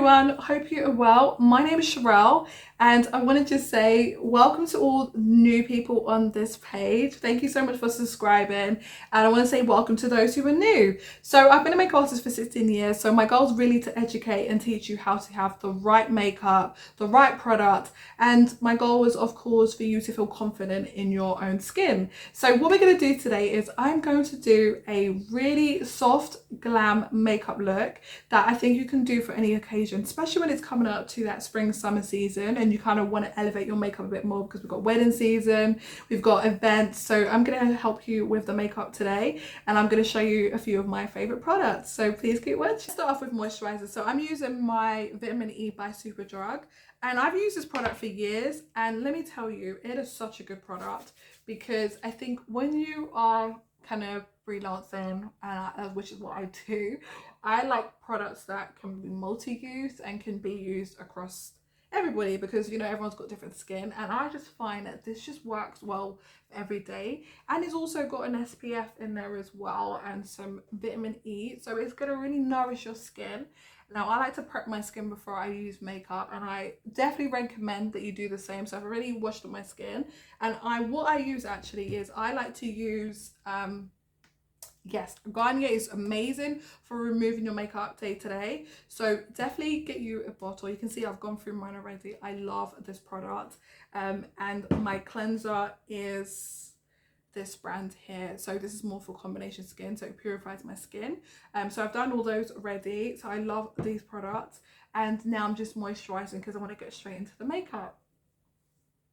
everyone, hope you are well. My name is Sherelle and I want to just say welcome to all new people on this page. Thank you so much for subscribing, and I want to say welcome to those who are new. So I've been a makeup artist for 16 years, so my goal is really to educate and teach you how to have the right makeup, the right product, and my goal is of course for you to feel confident in your own skin. So what we're going to do today is I'm going to do a really soft glam makeup look that I think you can do for any occasion, especially when it's coming up to that spring summer season and you kind of want to elevate your makeup a bit more because we've got wedding season, we've got events. So I'm going to help you with the makeup today and I'm going to show you a few of my favorite products, so please keep watching. Start off with moisturiser. So I'm using my vitamin E by Superdrug, and I've used this product for years, and let me tell you, it is such a good product because I think when you are kind of freelancing, which is what I do, I like products that can be multi-use and can be used across everybody because, you know, everyone's got different skin, and I just find that this just works well every day, and it's also got an SPF in there as well and some vitamin E, so it's going to really nourish your skin. Now, I like to prep my skin before I use makeup, and I definitely recommend that you do the same. So I've already washed up my skin, and what I use actually is I like to use yes, Garnier is amazing for removing your makeup day to day, so definitely get you a bottle. You can see I've gone through mine already. I love this product, and my cleanser is this brand here. So this is more for combination skin, so it purifies my skin. So I've done all those already, so I love these products, and now I'm just moisturizing because I want to get straight into the makeup.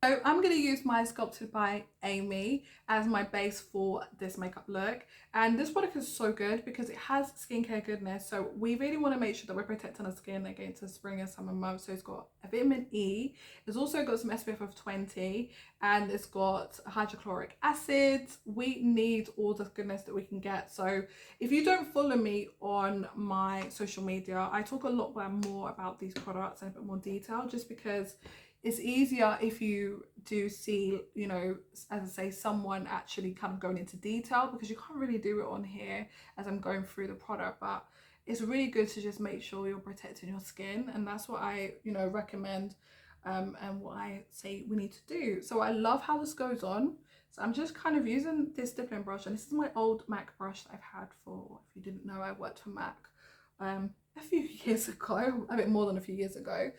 So I'm going to use my Sculpted by Aimee as my base for this makeup look, and this product is so good because it has skincare goodness, so we really want to make sure that we're protecting our skin against the spring and summer months. So it's got a vitamin E, it's also got some SPF of 20, and it's got hydrochloric acid. We need all the goodness that we can get. So if you don't follow me on my social media, I talk a lot more about these products in a bit more detail, just because it's easier if you do see, you know, as I say, someone actually kind of going into detail, because you can't really do it on here as I'm going through the product. But it's really good to just make sure you're protecting your skin, and that's what I, you know, recommend and what I say we need to do. So I love how this goes on. So I'm just kind of using this dipping brush, and this is my old MAC brush that I've had for, if you didn't know, I worked for MAC a few years ago, a bit more than a few years ago.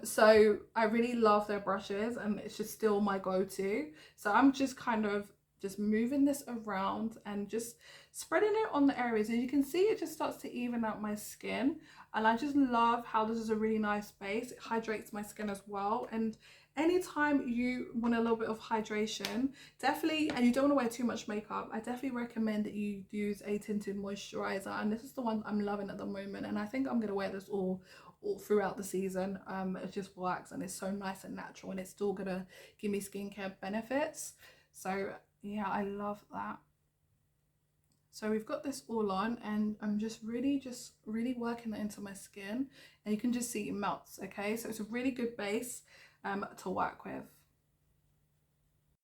So I really love their brushes, and it's just still my go-to. So I'm just kind of just moving this around and just spreading it on the areas, and you can see it just starts to even out my skin, and I just love how this is a really nice base. It hydrates my skin as well, and anytime you want a little bit of hydration, definitely, and you don't want to wear too much makeup, I definitely recommend that you use a tinted moisturizer, and this is the one I'm loving at the moment, and I think I'm going to wear this all throughout the season. It just works, and it's so nice and natural, and it's still going to give me skincare benefits. So yeah, I love that. So we've got this all on, and I'm just really working that into my skin, and you can just see it melts. Okay, so it's a really good base to work with.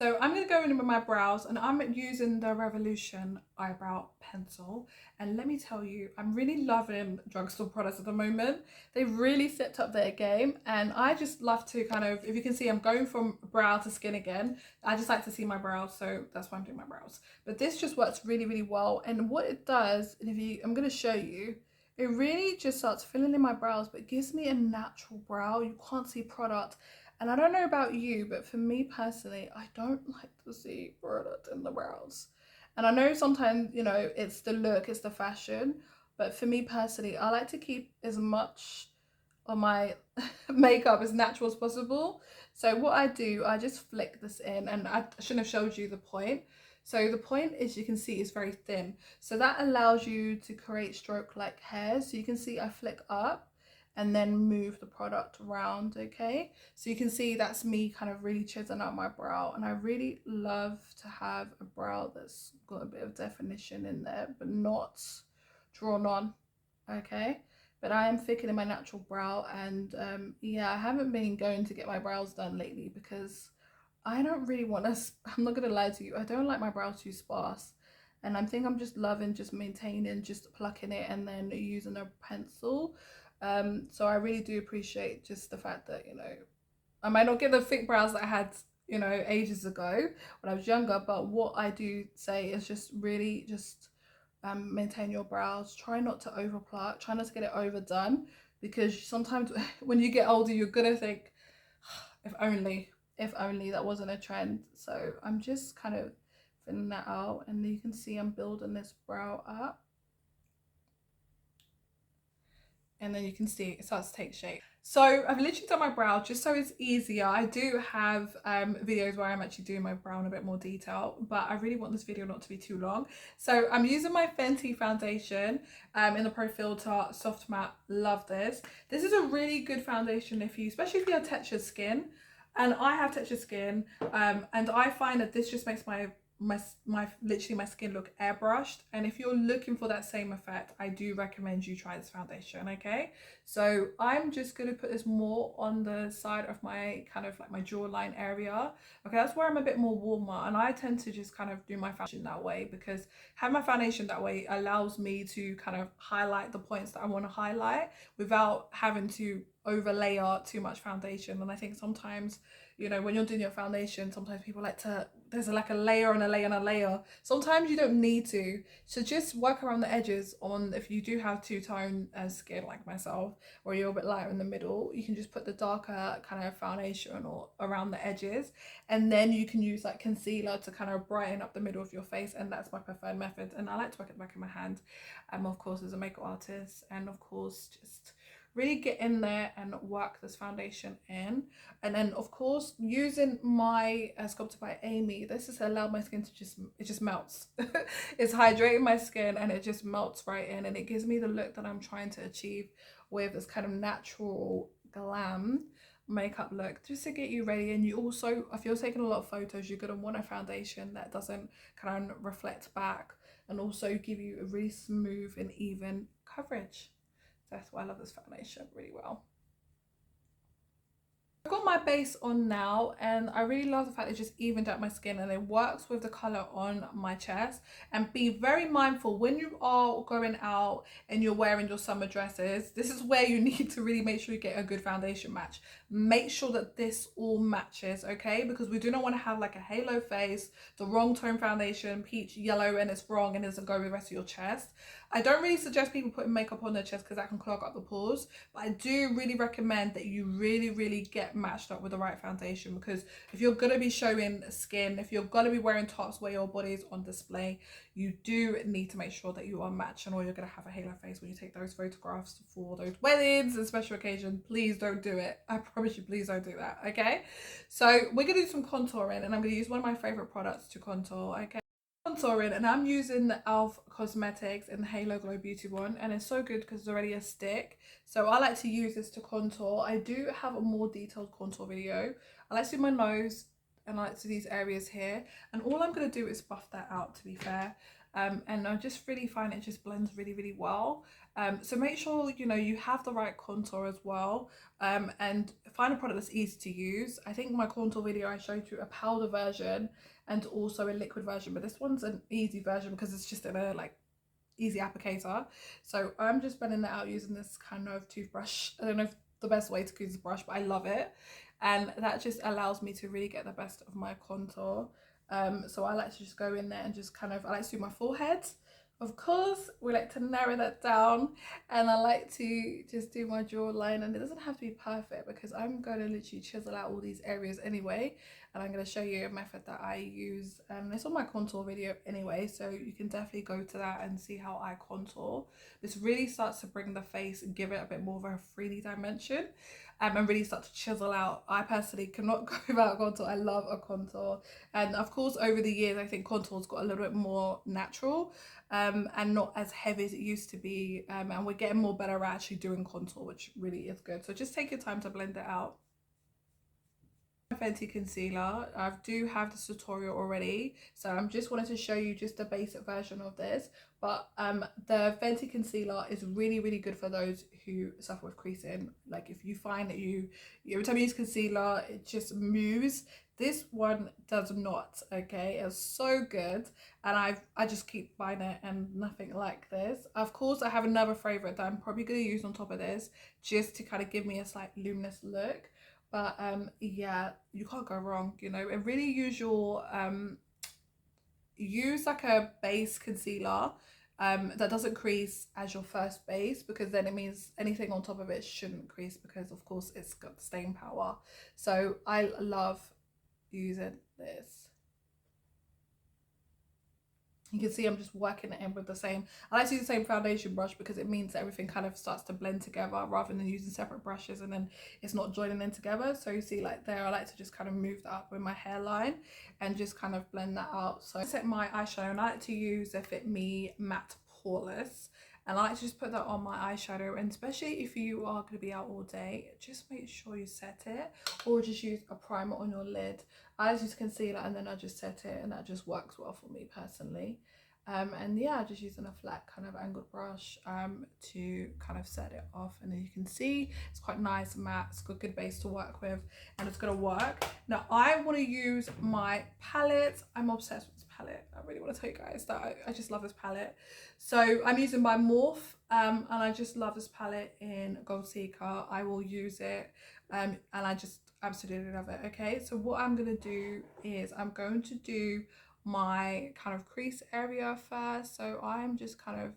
So I'm going to go in with my brows, and I'm using the Revolution eyebrow pencil, and let me tell you, I'm really loving drugstore products at the moment. They really stepped up their game, and I just love to kind of, if you can see, I'm going from brow to skin again. I just like to see my brows, so that's why I'm doing my brows. But this just works really well, and what it does, and I'm going to show you, it really just starts filling in my brows, but it gives me a natural brow. You can't see product. And I don't know about you, but for me personally, I don't like to see product in the brows. And I know sometimes, you know, it's the look, it's the fashion, but for me personally, I like to keep as much of my makeup as natural as possible. So what I do, I just flick this in, and I shouldn't have showed you the point. So the point is, you can see it's very thin. So that allows you to create stroke-like hairs. So you can see I flick up and then move the product around. Okay, so you can see that's me kind of really chiseling out my brow, and I really love to have a brow that's got a bit of definition in there but not drawn on. Okay, but I am thickening my natural brow, and yeah, I haven't been going to get my brows done lately because I don't really want to, I'm not gonna lie to you, I don't like my brows too sparse, and I think I'm just loving just maintaining, just plucking it and then using a pencil. So I really do appreciate just the fact that, you know, I might not get the thick brows that I had, you know, ages ago when I was younger, but what I do say is just really just maintain your brows. Try not to over pluck, try not to get it overdone, because sometimes when you get older you're gonna think, if only that wasn't a trend. So I'm just kind of filling that out, and you can see I'm building this brow up, and then you can see it starts to take shape. So I've literally done my brow just so it's easier. I do have videos where I'm actually doing my brow in a bit more detail, but I really want this video not to be too long. So I'm using my Fenty foundation in the Pro Filt'r Soft Matte. Love this. This is a really good foundation if you, especially if you have textured skin. And I have textured skin, and I find that this just makes my literally my skin look airbrushed. And if you're looking for that same effect, I do recommend you try this foundation. Okay, so I'm just going to put this more on the side of my kind of like my jawline area. Okay, that's where I'm a bit more warmer, and I tend to just kind of do my foundation that way, because having my foundation that way allows me to kind of highlight the points that I want to highlight without having to overlayer too much foundation. And I think sometimes, you know, when you're doing your foundation, sometimes people like to, there's like a layer and a layer and a layer. Sometimes you don't need to. So just work around the edges on, if you do have two-tone skin like myself, or you're a bit lighter in the middle, you can just put the darker kind of foundation or around the edges, and then you can use like concealer to kind of brighten up the middle of your face. And that's my preferred method, and I like to work at the back of my hand, of course, as a makeup artist, and of course just really get in there and work this foundation in. And then of course using my Sculpted by Aimee, this has allowed my skin to just melts. It's hydrating my skin and it just melts right in, and it gives me the look that I'm trying to achieve with this kind of natural glam makeup look, just to get you ready. And you also, if you're taking a lot of photos, you're going to want a foundation that doesn't kind of reflect back, and also give you a really smooth and even coverage. That's why I love this foundation really well. I've got my base on now, and I really love the fact it just evened out my skin and it works with the colour on my chest. And be very mindful when you are going out and you're wearing your summer dresses, this is where you need to really make sure you get a good foundation match. Make sure that this all matches, okay? Because we do not want to have like a halo face, the wrong tone foundation, peach yellow, and it's wrong and it doesn't go with the rest of your chest. I don't really suggest people putting makeup on their chest because that can clog up the pores, but I do really recommend that you really get matched up with the right foundation, because if you're going to be showing skin, if you're going to be wearing tops where your body is on display, you do need to make sure that you are matching, or you're going to have a halo face when you take those photographs for those weddings and special occasions. Please don't do it. I promise you, please don't do that, okay? So we're going to do some contouring, and I'm going to use one of my favorite products to contour, okay? Contouring, and I'm using the E.L.F Cosmetics in the Halo Glow Beauty one, and it's so good because it's already a stick. So I like to use this to contour. I do have a more detailed contour video. I like to do my nose, and I like to do these areas here, and all I'm going to do is buff that out, to be fair. And I just really find it just blends really well. So make sure, you know, you have the right contour as well, and find a product that's easy to use. I think my contour video I showed you a powder version and also a liquid version, but this one's an easy version because it's just in a like easy applicator. So I'm just blending that out using this kind of toothbrush. I don't know if the best way to use this brush, but I love it, and that just allows me to really get the best of my contour. So I like to just go in there and just kind of, I like to do my forehead. Of course, we like to narrow that down, and I like to just do my jawline, and it doesn't have to be perfect because I'm going to literally chisel out all these areas anyway, and I'm going to show you a method that I use, and it's on my contour video anyway, so you can definitely go to that and see how I contour. This really starts to bring the face and give it a bit more of a 3D dimension, and really start to chisel out. I personally cannot go without contour. I love a contour, and of course over the years I think contour's got a little bit more natural, and not as heavy as it used to be, and we're getting more better at actually doing contour, which really is good. So just take your time to blend it out. Fenty concealer. I do have this tutorial already, so I'm just wanted to show you just the basic version of this. But the Fenty concealer is really good for those who suffer with creasing. Like if you find that you every time you use concealer it just moves, this one does not. Okay, it's so good, and I just keep buying it and nothing like this. Of course I have another favorite that I'm probably going to use on top of this just to kind of give me a slight luminous look. But yeah, you can't go wrong, you know. And really use your use like a base concealer that doesn't crease as your first base, because then it means anything on top of it shouldn't crease, because of course it's got staying power. So I love using this. You can see I'm just working it in with the same, I like to use the same foundation brush because it means that everything kind of starts to blend together rather than using separate brushes and then it's not joining in together. So you see like there, I like to just kind of move that up with my hairline and just kind of blend that out. So I set my eyeshadow and I like to use a Fit Me Matte Poreless. And I like to just put that on my eyeshadow, and especially if you are going to be out all day, just make sure you set it, or just use a primer on your lid. I just use concealer and then I just set it, and that just works well for me personally. And yeah, just using a flat kind of angled brush to kind of set it off, and then you can see it's quite nice and matte. It's got a good base to work with and it's gonna work. Now I want to use my palette. I'm obsessed with this palette. I really want to tell you guys that I just love this palette. So I'm using my Morphe and I just love this palette in Gold Seeker. I will use it and I just absolutely love it. Okay, so what I'm gonna do is I'm going to do my kind of crease area first. So I'm just kind of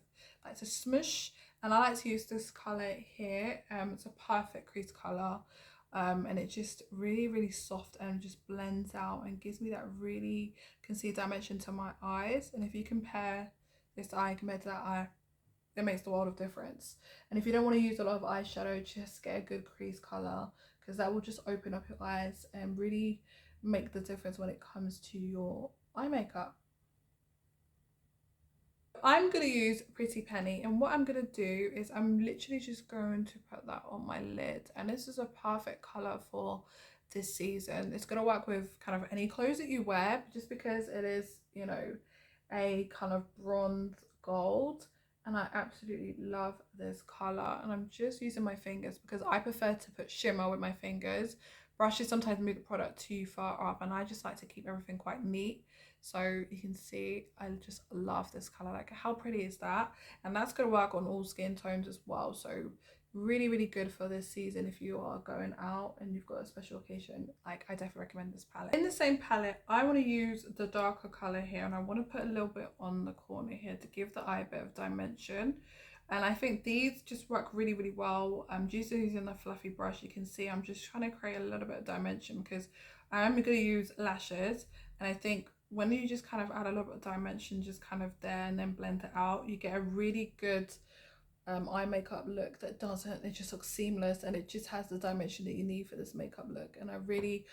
like to smush, and I like to use this color here. It's a perfect crease color, and it just really soft and just blends out and gives me that really concealed dimension to my eyes. And if you compare this eye compared to that eye, it makes the world of difference. And if you don't want to use a lot of eyeshadow, just get a good crease color, because that will just open up your eyes and really make the difference when it comes to your eye makeup. I'm going to use Pretty Penny, and what I'm going to do is I'm literally just going to put that on my lid, and this is a perfect colour for this season. It's going to work with kind of any clothes that you wear, just because it is, you know, a kind of bronze gold, and I absolutely love this colour. And I'm just using my fingers because I prefer to put shimmer with my fingers. Brushes sometimes move the product too far up, and I just like to keep everything quite neat. So you can see I just love this color. Like, how pretty is that? And that's going to work on all skin tones as well. So really good for this season if you are going out and you've got a special occasion. Like, I definitely recommend this palette. In the same palette, I want to use the darker color here, and I want to put a little bit on the corner here to give the eye a bit of dimension. And I think these just work really well. I'm just using a fluffy brush. You can see I'm just trying to create a little bit of dimension because I'm going to use lashes, and I think when you just kind of add a little bit of dimension just kind of there and then blend it out, you get a really good eye makeup look that doesn't, it just looks seamless, and it just has the dimension that you need for this makeup look. And I really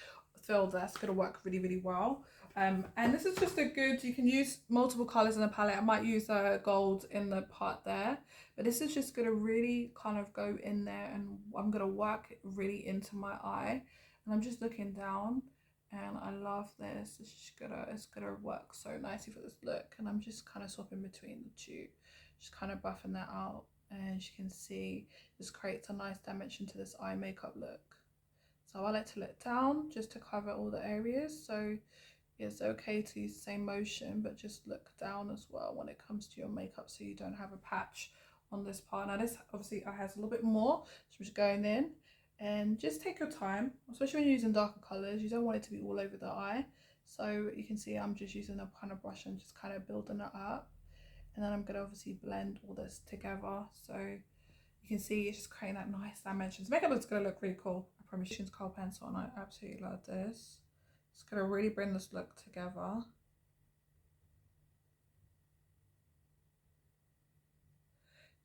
feel that's going to work really well. And this is just a good, you can use multiple colors in the palette. I might use a gold in the part there, but this is just going to really kind of go in there, and I'm going to work it really into my eye. And I'm just looking down, and I love this. It's gonna work so nicely for this look. And I'm just kind of swapping between the two, just kind of buffing that out. And as you can see, this creates a nice dimension to this eye makeup look. So I like to look down just to cover all the areas. So it's okay to use the same motion, but just look down as well when it comes to your makeup, so you don't have a patch on this part. Now this obviously has a little bit more, so I'm just going in. And just take your time, especially when you're using darker colours. You don't want it to be all over the eye. So you can see I'm just using a kind of brush and just kind of building it up. And then I'm going to obviously blend all this together. So you can see it's just creating that nice dimensions. Makeup is going to look really cool. I promise you. It's Kohl pencil, and I absolutely love this. It's going to really bring this look together.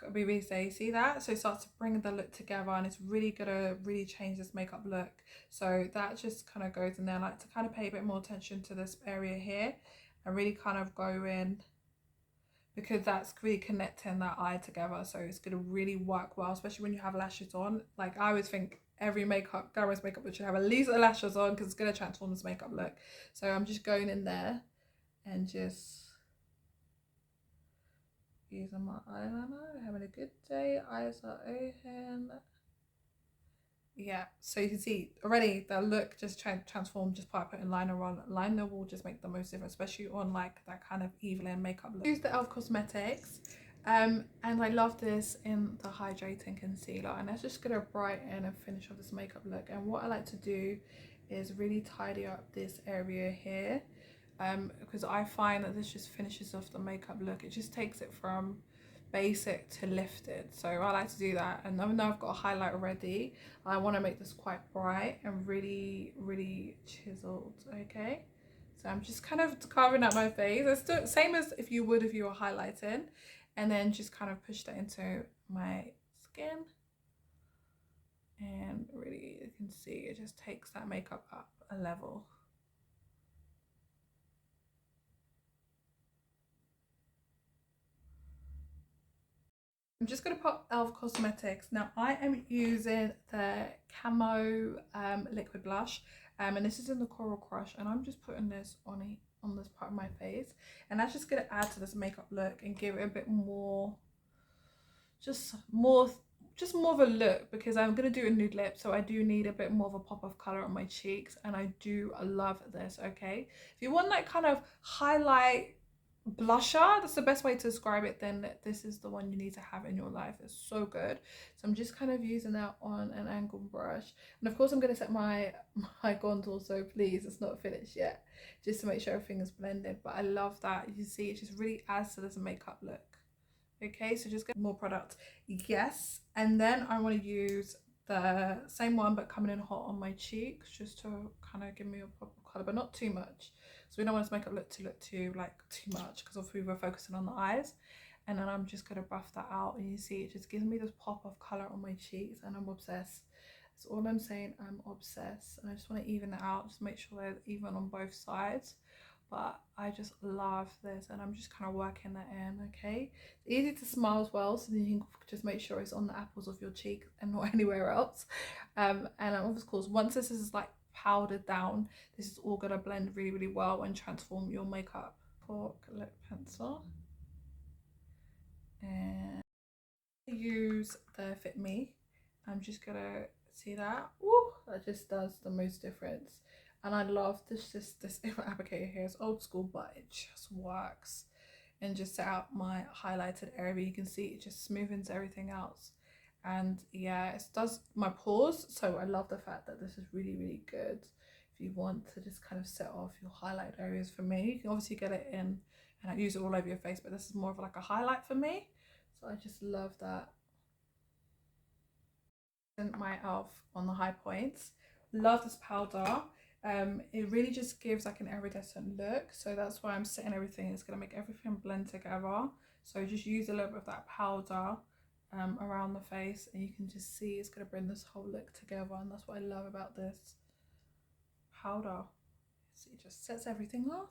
Gotta be really steady, see that? So it starts to bring the look together, and it's really gonna really change this makeup look. So that just kind of goes in there. I like to kind of pay a bit more attention to this area here and really kind of go in, because that's really connecting that eye together. So it's going to really work well, especially when you have lashes on. Like, I always think every glamorous makeup look should have at least the lashes on, because it's going to transform this makeup look. So I'm just going in there and just using my eyeliner, having a good day, eyes are open. Yeah, so you can see already the look just transformed just by putting liner on. Liner will just make the most difference, especially on like that kind of Evelyn makeup look. Use the E.L.F cosmetics, and I love this in the Hydrating concealer, and that's just gonna brighten and finish off this makeup look. And what I like to do is really tidy up this area here, because I find that this just finishes off the makeup look. It just takes it from basic to lifted, so I like to do that. And even though I've got a highlight already, I want to make this quite bright and really chiseled. Okay, so I'm just kind of carving out my face. It's still same as if you were highlighting, and then just kind of push that into my skin, and really you can see it just takes that makeup up a level. I'm just going to put E.L.F Cosmetics. Now I am using the Camo liquid blush, and this is in the Coral Crush, and I'm just putting this on this part of my face, and that's just going to add to this makeup look and give it a bit more, just more of a look, because I'm going to do a nude lip, so I do need a bit more of a pop of color on my cheeks, and I do love this. Okay, if you want that kind of highlight blusher, that's the best way to describe it, then this is the one you need to have in your life. It's so good. So I'm just kind of using that on an angled brush, and of course I'm going to set my contour, so please, it's not finished yet, just to make sure everything is blended. But I love that. You see, it just really adds to this makeup look. Okay, so just get more product. Yes, and then I want to use the same one but coming in hot on my cheeks, just to kind of give me a pop of color, but not too much, so we don't want this makeup look too too much, because obviously we're focusing on the eyes. And then I'm just going to buff that out, and you see it just gives me this pop of color on my cheeks, and I'm obsessed. That's all I'm saying, I'm obsessed. And I just want to even it out, just make sure they're even on both sides. But I just love this, and I'm just kind of working that in. Okay, it's easy to smile as well, so then you can just make sure it's on the apples of your cheek and not anywhere else. And of course, once this is like powdered down, this is all going to blend really well and transform your makeup. Cork lip pencil, and use the Fit Me. I'm just gonna see that. Ooh, that just does the most difference. And I love this applicator here. It's old school, but it just works. And just set out my highlighted area, you can see it just smoothens everything else. And yeah, it does my pores, so I love the fact that this is really good if you want to just kind of set off your highlight areas. For me, you can obviously get it in and I use it all over your face, but this is more of like a highlight for me, so I just love that. And my E.L.F on the high points, love this powder. It really just gives like an iridescent look, so that's why I'm setting everything. It's going to make everything blend together, so just use a little bit of that powder around the face, and you can just see it's going to bring this whole look together. And that's what I love about this powder. See, it just sets everything off.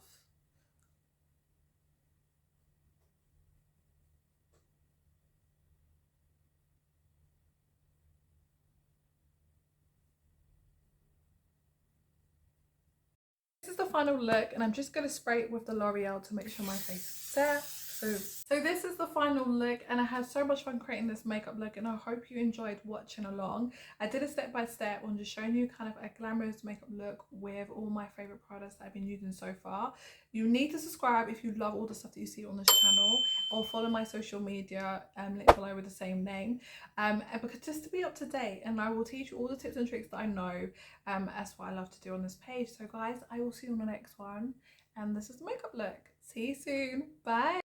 This is the final look, and I'm just going to spray it with the L'Oreal to make sure my face is set. So this is the final look, and I had so much fun creating this makeup look, and I hope you enjoyed watching along. I did a step-by-step on just showing you kind of a glamorous makeup look with all my favorite products that I've been using so far. You need to subscribe if you love all the stuff that you see on this channel, or follow my social media link below with the same name, because just to be up to date, and I will teach you all the tips and tricks that I know. That's what I love to do on this page. So guys, I will see you on the next one, and this is the makeup look. See you soon. Bye.